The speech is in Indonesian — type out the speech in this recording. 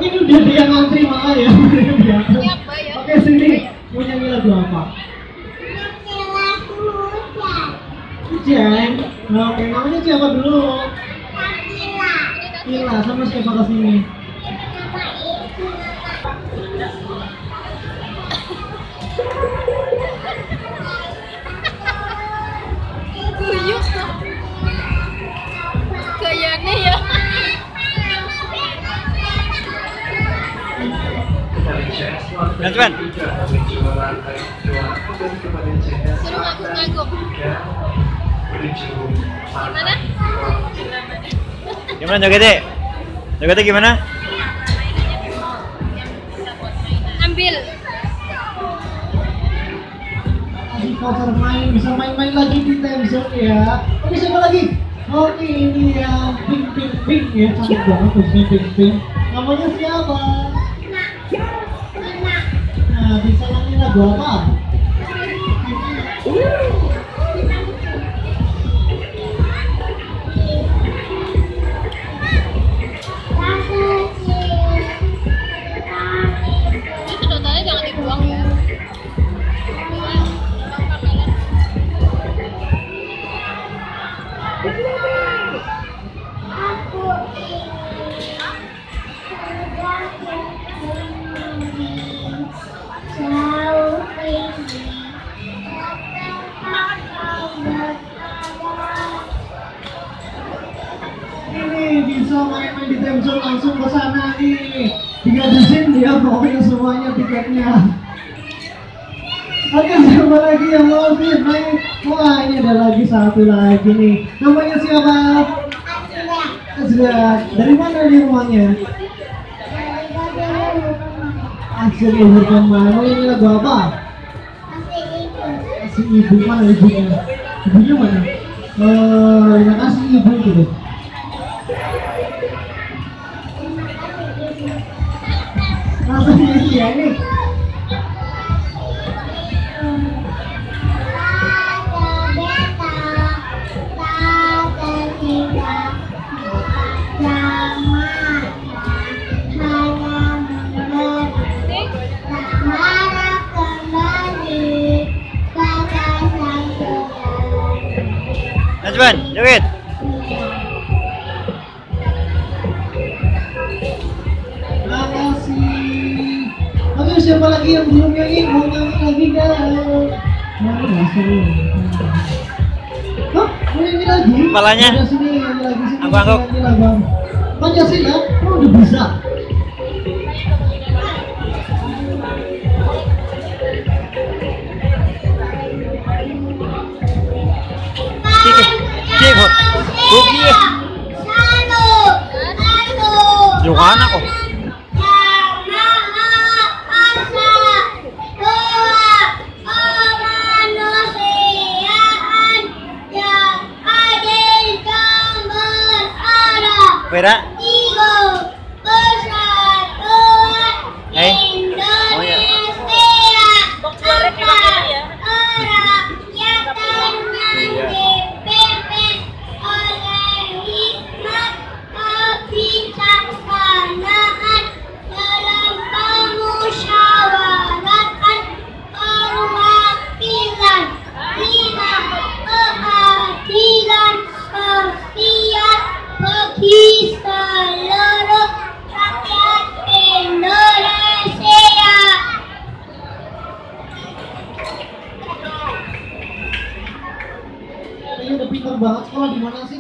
Ini udah dia ngantri malah ya. Oke sini, mau nyanyi lagu apa? Hujan. Oke, namanya siapa dulu? Kila, sama siapa kesini? Guyuk tuh. Kayaknya ya. Teman-teman. Suruh ngagum-ngagum. Gimana? Gimana jogetnya? Jogetnya gimana? Ambil. Kasih voucher main, bisa main-main lagi di time zone ya. Oke, siapa lagi? Oke, ini yang pink ya, cantik banget tuh pink. Namanya siapa? Nah, bisa nyanyi lagu apa? Itu sedotannya jangan dibuang ya. Ini bisa main-main di time zone langsung ke sana nih. Digrabisin dia pokoknya semuanya tiketnya. Oke, siapa lagi yang mau sih main? Wah, ini ada lagi satu lagi nih. Namanya siapa? Azra. Dari mana nih rumahnya? Asli luhur kemana? Ini lagu apa? Kasih ibu, mana ibunya? Ibunya mana? Ya kasih ibu gitu. Langsung nyanyi ya ini. Teman-teman, joget. Makasih. Oke, siapa lagi yang belum nyanyi? Mau nyanyi lagi gak? Nyanyi lah, seru. Hah? Mau nyanyi lagi? Kepalanya. Ada sini, nyanyi lagi sini. Angguk-angguk. Nyanyi lagu. Pancasila? Oh, udah bisa. Rugi ya. Johan ako. Vera. Oh ya. Seluruh rakyat Indonesia. Ini udah pintar banget, sekolah di mana sih?